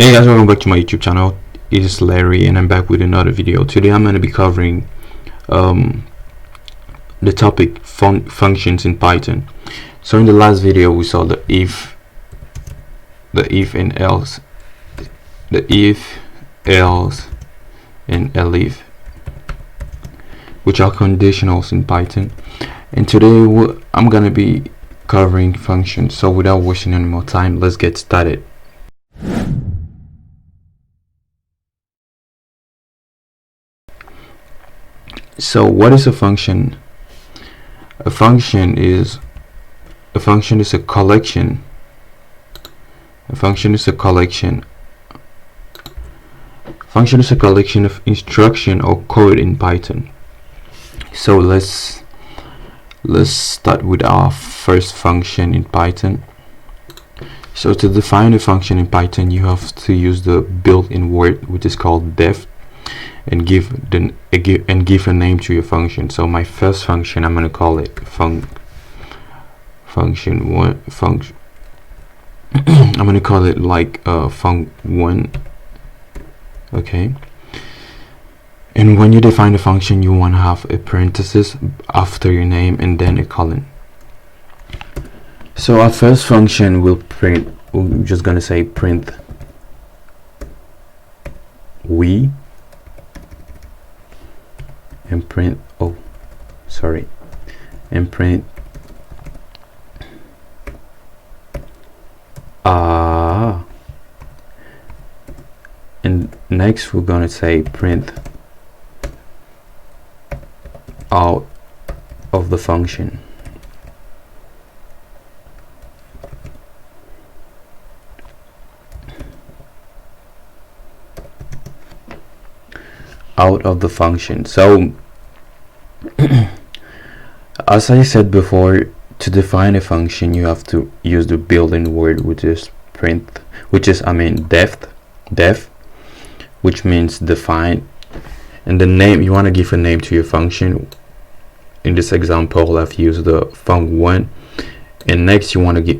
Hey guys, welcome back to my YouTube channel. It is Larry and I'm back with another video. Today I'm going to be covering the topic functions in Python. So in the last video we saw the if and else, the if, else and elif, which are conditionals in Python. And today I'm going to be covering functions. So without wasting any more time, let's get started. So what is a function? A function is a collection. A function is a collection of instruction or code in Python. So let's start with our first function in Python. So to define a function in Python, you have to use the built-in word, which is called def, and give a name to your function. So my first function, I'm going to call it function one. I'm going to call it like func1. Okay. And when you define a function, you want to have a parenthesis after your name and then a colon. So our first function will print. We're just going to say print we. And print and print and next we're gonna say print out of the function. Out of the function. So as I said before, to define a function you have to use the built-in word, which is def, which means define, and the name, you want to give a name to your function. In this example I've used the func1, and next you want to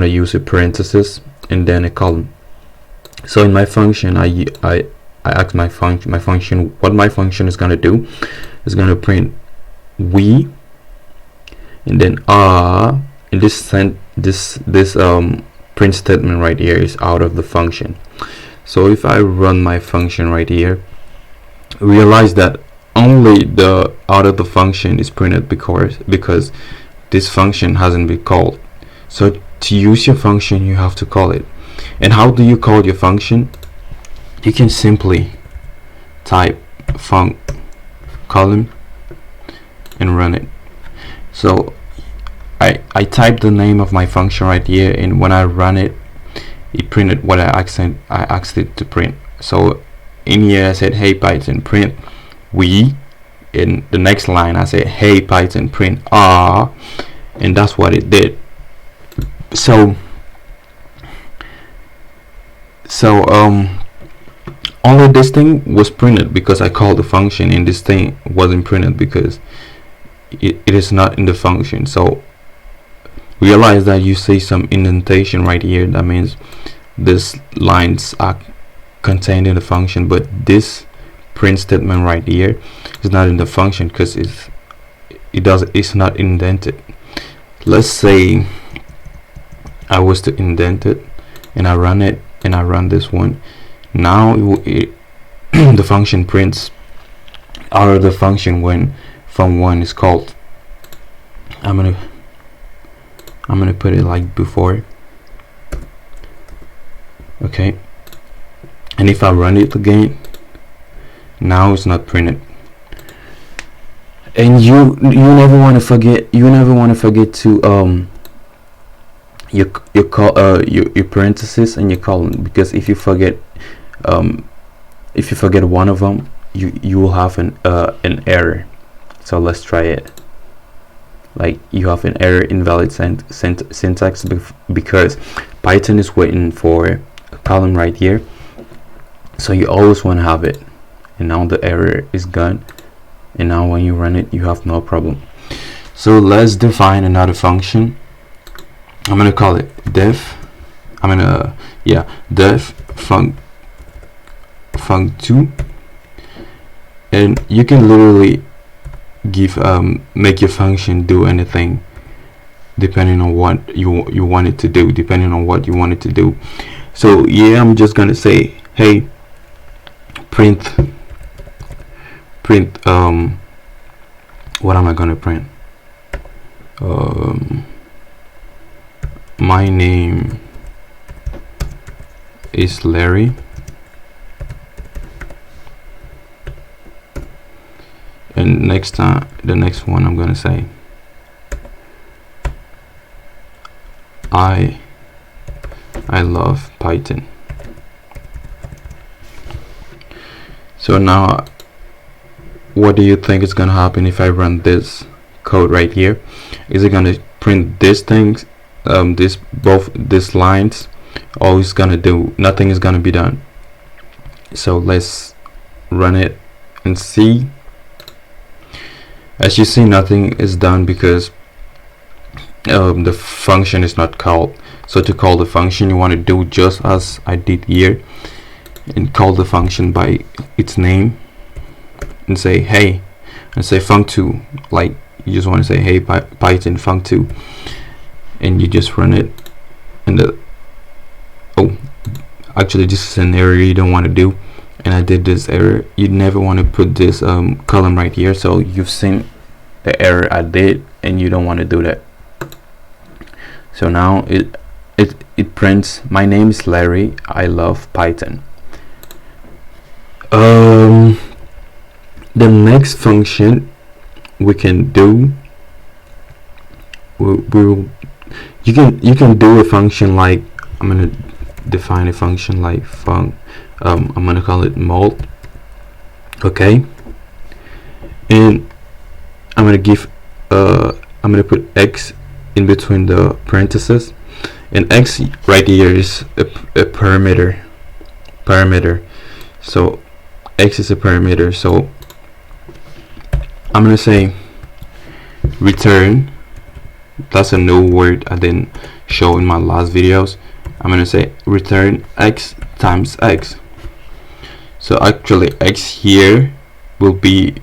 use a parenthesis and then a colon. So in my function I ask my function what my function is going to do. Is going to print we, and then and this print statement right here is out of the function. So if I run my function right here, realize that only the out of the function is printed because this function hasn't been called. So to use your function you have to call it. And how do you call your function? You can simply type func column and run it. So I type the name of my function right here, and when I run it, it printed what I asked it to print. So in here I said, hey Python, print we. In the next line I said, hey Python, print and that's what it did. So only this thing was printed because I called the function, and this thing wasn't printed because it is not in the function. So realize that you see some indentation right here. That means these lines are contained in the function, but this print statement right here is not in the function because it's not indented. Let's say I was to indent it and I run it, and I run this one. Now the function prints out of the function when func1 is called. I'm gonna put it like before. Okay, and if I run it again, now it's not printed. And you never want to forget to your parenthesis and your colon, because if you forget one of them, you will have an error. So let's try it. Like, you have an error, invalid syntax, because Python is waiting for a column right here. So you always want to have it, and now the error is gone, and now when you run it you have no problem. So let's define another function. I'm going to call it def def func2, and you can literally give make your function do anything depending on what you want it to do, So yeah, I'm just gonna say, hey, print what am I gonna print? My name is Larry, and the next one I'm gonna say, I love Python. So now, what do you think is gonna happen if I run this code right here? Is it gonna print these things, both these lines? All it's gonna do, nothing is gonna be done. So let's run it and see. As you see, nothing is done because the function is not called. So to call the function, you want to do just as I did here and call the function by its name and say hey, and say func2, like you just want to say hey Python func2, and you just run it. And actually this is an error you don't want to do, and I did this error. You never want to put this column right here, so you've seen the error I did and you don't want to do that. So now it prints, my name is Larry, I love Python. The next function we can do, you can do a function like, I'm gonna define a function like I'm gonna call it mult, okay, and I'm gonna put x in between the parentheses, and x right here is a parameter. So x is a parameter, so I'm gonna say return, that's a new word I didn't show in my last videos. I'm gonna say return x times x. So actually x here will be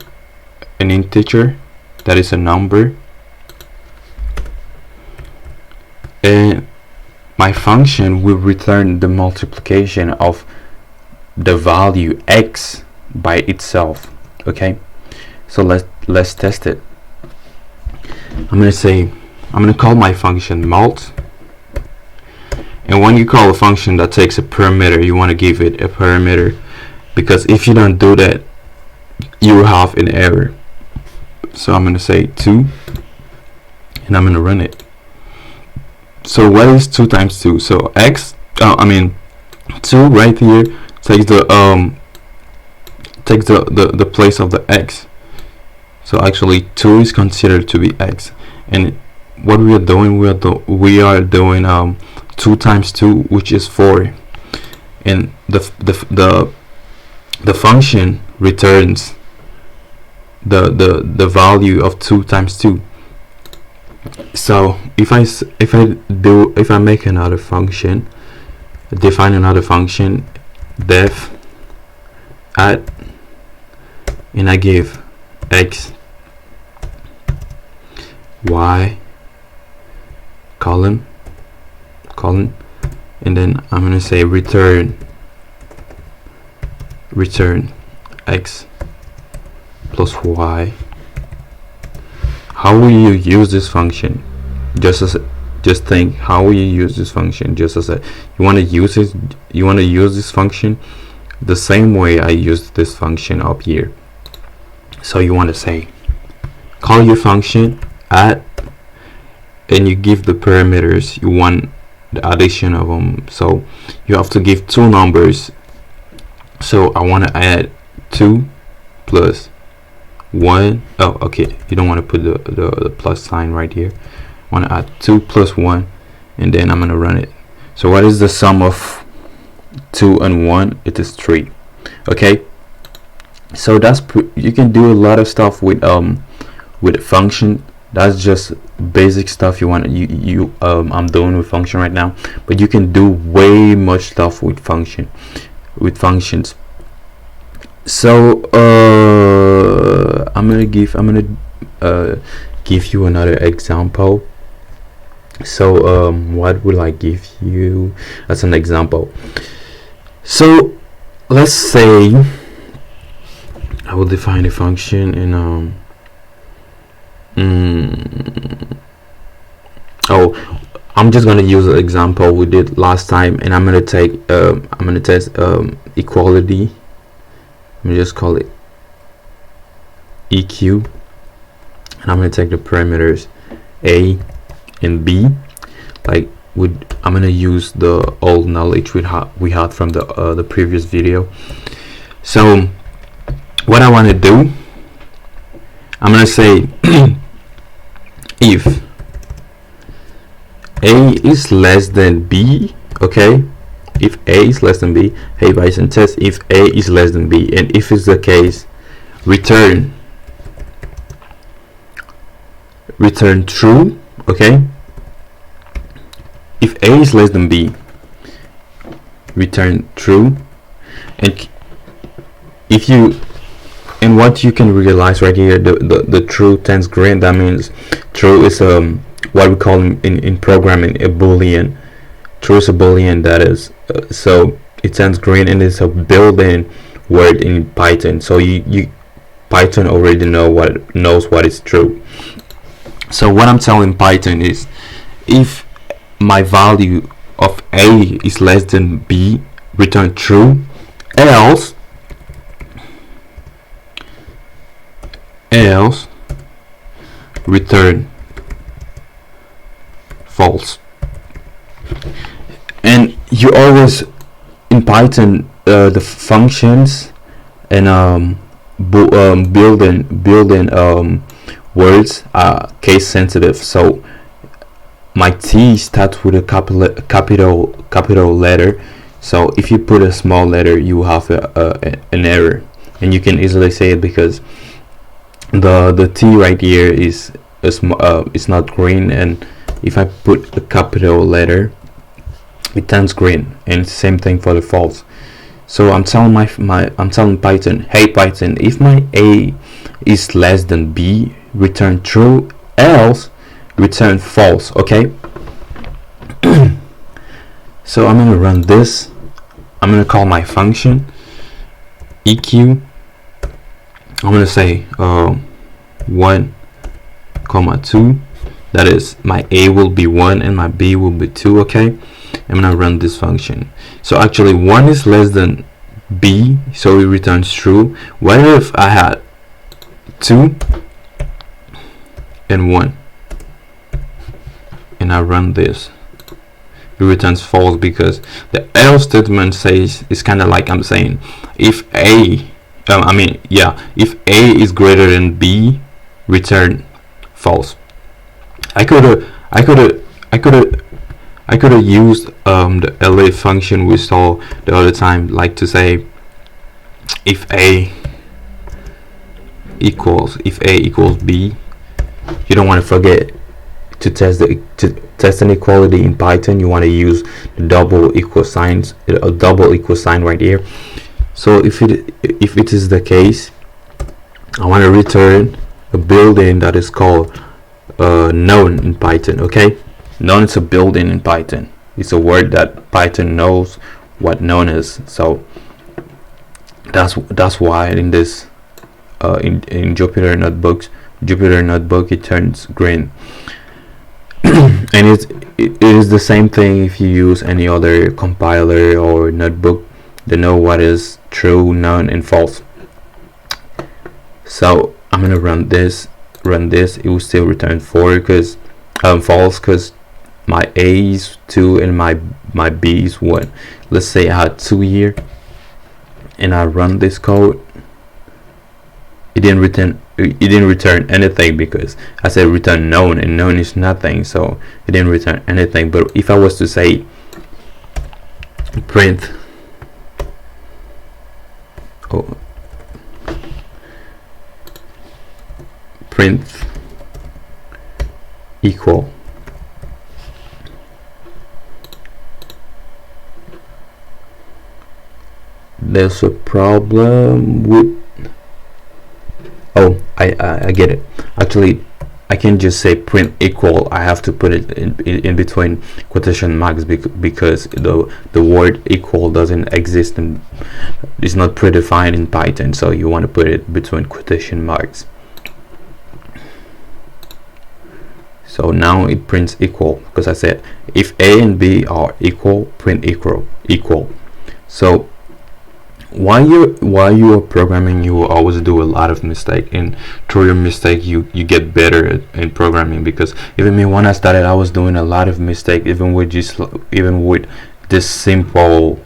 an integer, that is a number, and my function will return the multiplication of the value x by itself. Okay, so let's test it. I'm gonna call my function mult, and when you call a function that takes a parameter, you want to give it a parameter, because if you don't do that, you will have an error. So I'm gonna say 2, and I'm gonna run it. So what is 2 times 2? So x, 2 right here takes the place of the x. So actually 2 is considered to be x, and what we are doing, we are doing 2 times 2, which is 4, and the function returns the value of 2 times 2. So if I make another function, define another function, def add, and I give x, y, column, and then I'm gonna say return x plus y. How will you use this function? Just think, how will you use this function? You want to use this function the same way I used this function up here. So you want to say call your function add, and you give the parameters you want the addition of them. So you have to give 2 numbers. So I want to add 2 plus 1. Oh, okay, you don't want to put the plus sign right here. I want to add 2 plus 1, and then I'm going to run it. So what is the sum of 2 and 1? It is 3. Okay, so you can do a lot of stuff with a function. That's just basic stuff I'm doing with function right now, but you can do way much stuff with functions. So I'm gonna give you another example. So what will I give you as an example? So let's say I will define a function in I'm just gonna use an example we did last time, and I'm gonna test equality. Let me just call it EQ, and I'm gonna take the parameters A and B. I'm gonna use the old knowledge we had from the previous video. So what I want to do, I'm gonna say if A is less than B, okay? If A is less than B, hey Python, test if A is less than B, and if it's the case, return true, okay? If A is less than B, return true. And what you can realize right here, the true turns green. That means true is what we call in programming a boolean. True is a boolean, that is so it turns green, and it's a built-in word in Python. So Python already knows what is true. So what I'm telling Python is, if my value of A is less than B, return true, else return false. And you always in Python the functions and building words are case sensitive. So my T starts with a capital letter. So if you put a small letter, you have an error, and you can easily say it because the T right here is it's not green, and if I put a capital letter, it turns green, and it's the same thing for the false. So I'm telling I'm telling Python, hey Python, if my A is less than B, return true, else return false. Okay. So I'm gonna run this. I'm gonna call my function EQ. I'm gonna say 1, 2. That is, my A will be 1 and my B will be 2. Okay. I'm gonna run this function. So actually 1 is less than B, so it returns true. What if I had 2 and 1 and I run this? It returns false, because the else statement says, it's kind of like I'm saying, if A if A is greater than B, return false. I could have used the elif function we saw the other time, like to say if A equals B. You don't want to forget to test an equality in Python. You want to use the double equal sign right here. So if it is the case, I want to return a built-in that is called known in Python. Okay, known is a built-in in Python. It's a word that Python knows what known is. So that's why in this in Jupyter notebook it turns green. And it is the same thing if you use any other compiler or notebook. They know what is true, known, and false. So I'm gonna run this. It will still return false because my A is 2 and my B is 1. Let's say I had 2 here and I run this code. It didn't return anything because I said return known, and known is nothing, so it didn't return anything. But if I was to say print equal. There's a problem with, oh, I get it. Actually, I can just say print equal. I have to put it in between quotation marks because the word equal doesn't exist and it's not predefined in Python, so you want to put it between quotation marks. So now it prints equal because I said if A and B are equal, print equal. So while you are programming, you will always do a lot of mistake, and through your mistake you get better in programming. Because even me, when I started, I was doing a lot of mistake even with this simple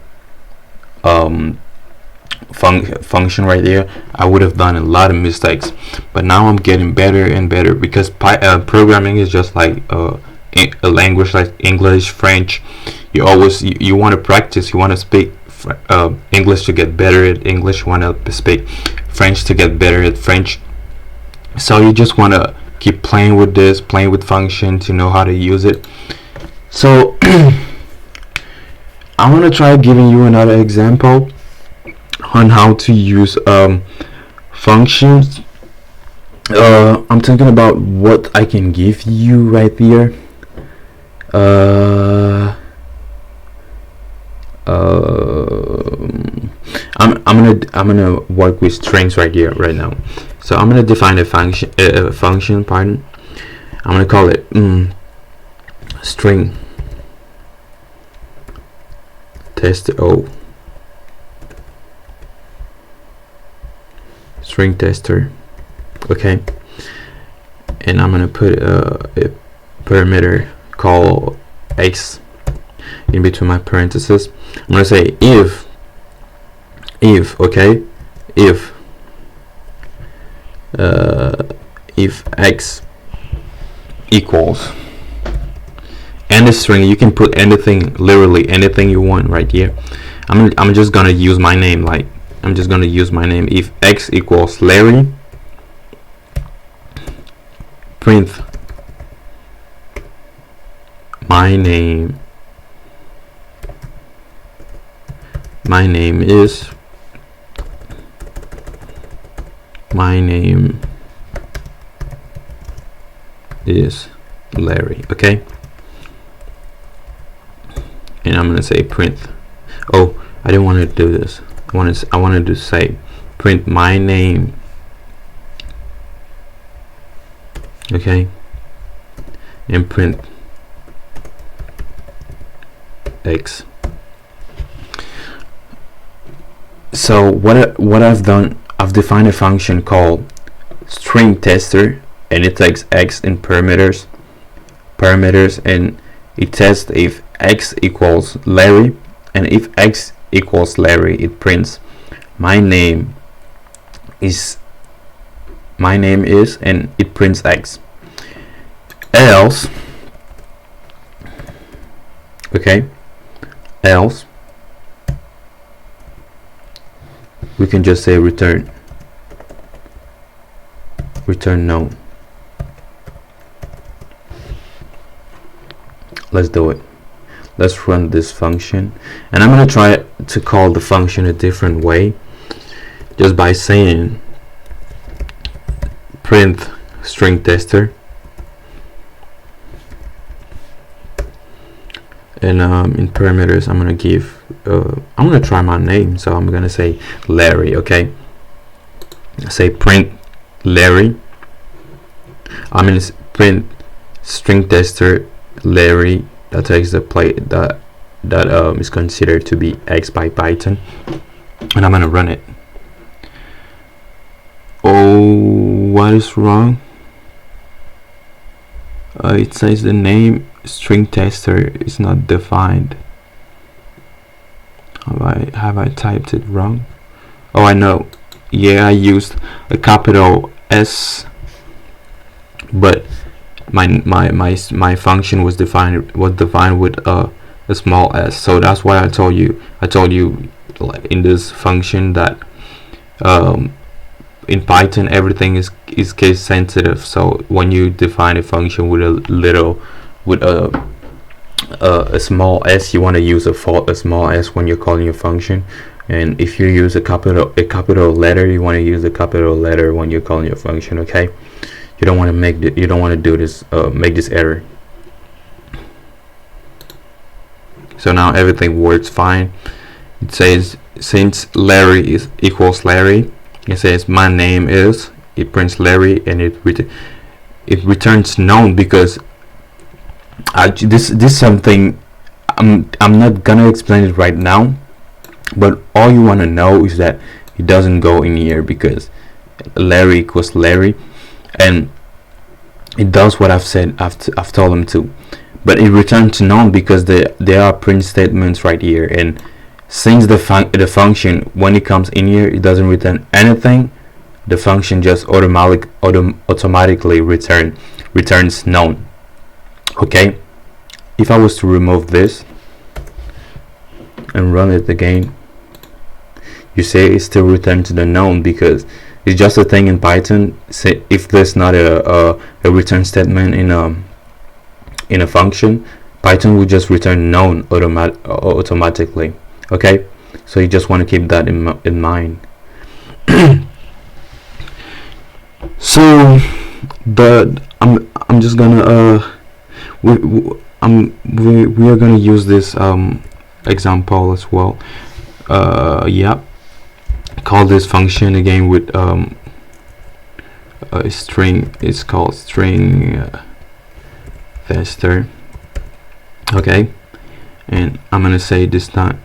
function right there. I would have done a lot of mistakes, but now I'm getting better and better because programming is just like a language like English, French. You always you want to practice, you want to speak English to get better at English, you want to speak French to get better at French. So you just want to keep playing with this, playing with function to know how to use it. So I want to try giving you another example on how to use functions. I'm thinking about what I can give you right here. I'm gonna work with strings right here right now. So I'm gonna define a function. Pardon. I'm gonna call it string tester. String tester. Okay, and I'm gonna put a parameter called x in between my parentheses. I'm gonna say if okay, if x equals, and the string, you can put anything, literally anything you want right here. I'm just gonna use my name, like I'm just gonna use my name. If x equals Larry, print my name. My name is Larry. Okay, and I'm gonna say print. Oh, I didn't want to do this. I wanted to say print my name. Okay, and print x. So what I've done, I've defined a function called string tester, and it takes x in parameters, and it tests if x equals Larry, and if x equals Larry, it prints my name is, and it prints x. Else, okay, else we can just say return no. Let's do it. Let's run this function, and I'm gonna try to call the function a different way, just by saying print string tester, and in parameters I'm gonna give I'm gonna try my name, so I'm gonna say Larry. Okay, say print Larry. I'm gonna print string tester Larry. That takes the play that is considered to be x by Python, and I'm gonna run it. Oh, what is wrong? It says the name string tester is not defined. Have I typed it wrong? Oh, I know. Yeah, I used a capital S, but my function was defined with a small s. So that's why I told you in this function that in Python everything is case sensitive. So when you define a function with a small s, you want to use a small s when you're calling your function, and if you use a capital letter, you want to use a capital letter when you're calling your function. Okay, you don't want to do this make this error. So now everything works fine. It says since Larry is equals Larry, it says my name is, it prints Larry, and it returns known because this something I'm not gonna explain it right now, but all you want to know is that it doesn't go in here because Larry equals Larry, and it does what I've said. I've told him to, but it returns known because there are print statements right here, and since the function, when it comes in here, it doesn't return anything. The function just automatically returns known. Okay, if I was to remove this and run it again, you say it still returns the known because it's just a thing in Python. Say if there's not a return statement in a function, Python will just return known automatically. Okay, so you just want to keep that in mind. So, but I'm just gonna we are gonna use this example as well. Yeah, call this function again with a string. It's called string tester. Okay, and I'm gonna say this time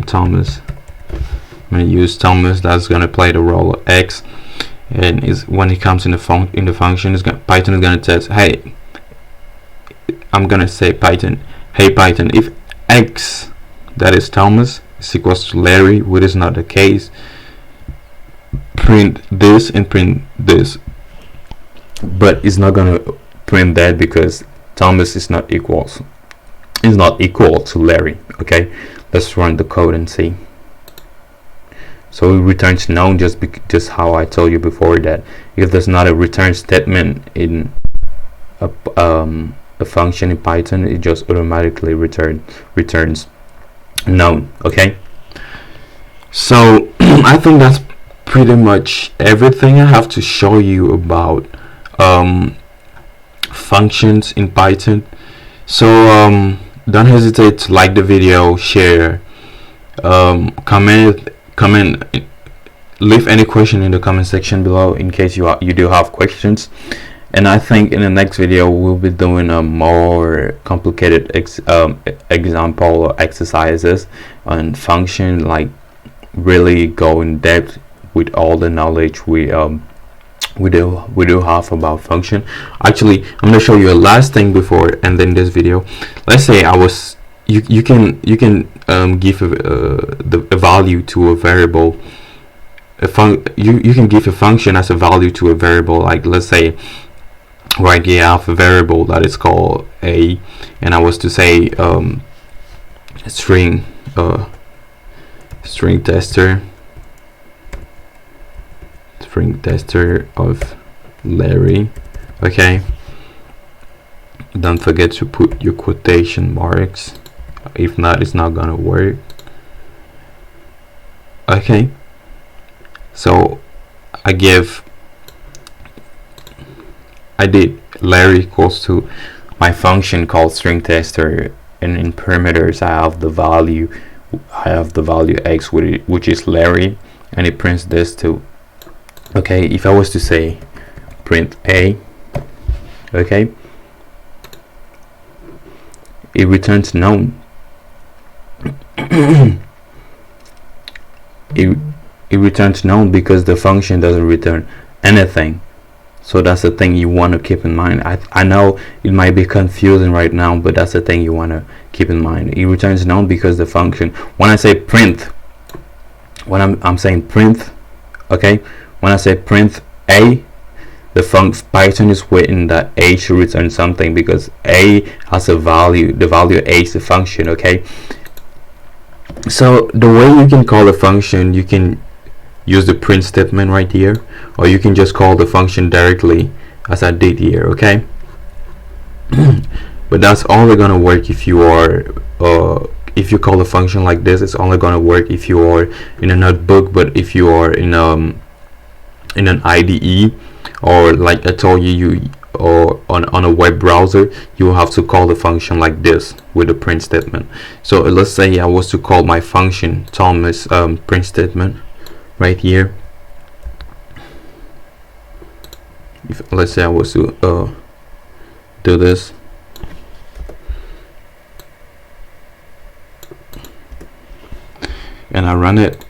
Thomas. I'm gonna use Thomas. That's gonna play the role of X, and is when it comes in the function, Python is gonna test. Hey, I'm gonna say Python. Hey Python, if X, that is Thomas, is equals to Larry, which is not the case, print this and print this. But it's not gonna print that because Thomas is not equal to Larry. Okay, let's run the code and see. So it returns known just how I told you before, that if there's not a return statement in a function in Python, it just automatically returns known. Okay, so I think that's pretty much everything I have to show you about functions in Python. So don't hesitate to like the video, share, comment, leave any question in the comment section below in case you do have questions. And I think in the next video we'll be doing a more complicated example exercises on function, like really go in depth with all the knowledge we do have about function. Actually, I'm gonna show you a last thing before ending this video. Let's say you can give a value to a variable. You can give a function as a value to a variable. Like let's say right here I have a variable that is called a, and I was to say string tester of Larry. Okay, don't forget to put your quotation marks, if not it's not gonna work. Okay, so I did Larry equals to my function called string tester, and in parameters I have the value X, which is Larry, and it prints this too. Okay, if I was to say print A, okay, it returns known. it returns known because the function doesn't return anything. So that's the thing you want to keep in mind. I know it might be confusing right now, but that's the thing you want to keep in mind. It returns known because the function, when I say print, when I'm saying print, okay, when I say print A, the Python is waiting that A should return something because A has a value. The value A is the function. Okay, so the way you can call a function, you can use the print statement right here, or you can just call the function directly as I did here. Okay. But that's only gonna work if you are if you call a function like this. It's only gonna work if you are in a notebook, but if you are in an IDE, or like I told you, or on a web browser, you will have to call the function like this with the print statement. So let's say I was to call my function Thomas print statement right here. Let's say I was to do this. And I run it.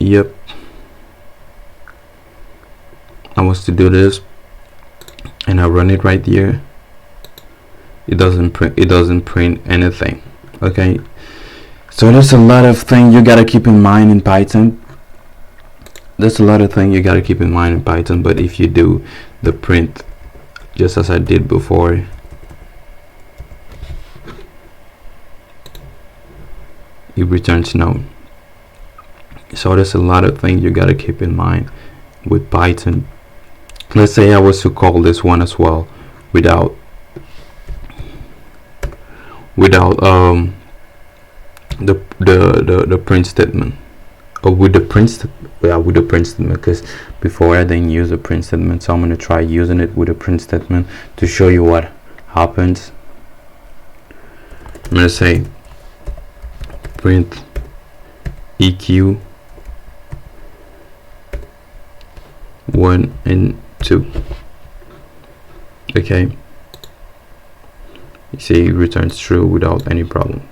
Yep, I was to do this, and I run it right here. It doesn't print anything. Okay, so there's a lot of things you gotta keep in mind in Python. There's a lot of things you gotta keep in mind in Python, but if you do the print just as I did before, it returns none. So there's a lot of things you gotta keep in mind with Python. Let's say I was to call this one as well without the print statement, or with the print statement, because before I didn't use the print statement, so I'm gonna try using it with a print statement to show you what happens. I'm gonna say print EQ 1 and 2. Okay, you see it returns true without any problem.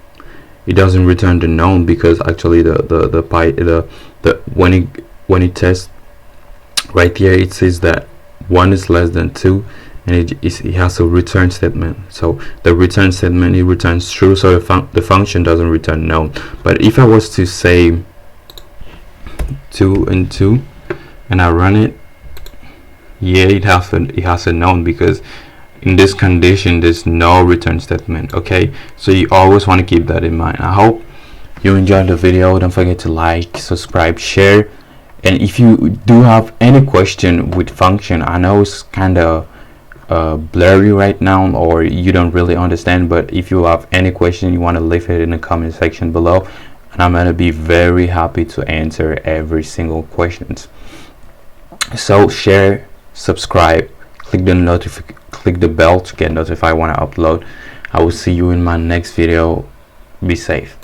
It doesn't return the known because actually when it tests right here, it says that 1 is less than 2, and it has a return statement. So the return statement, it returns true, so the function doesn't return known. But if I was to say 2 and 2 and I run it, yeah, it has a known, because in this condition there's no return statement. Okay, so you always want to keep that in mind. I hope you enjoyed the video. Don't forget to like, subscribe, share, and if you do have any question with function, I know it's kind of blurry right now, or you don't really understand, but if you have any question, you want to leave it in the comment section below, and I'm gonna be very happy to answer every single questions. So share, subscribe, click the bell to get notified when I upload. I will see you in my next video. Be safe.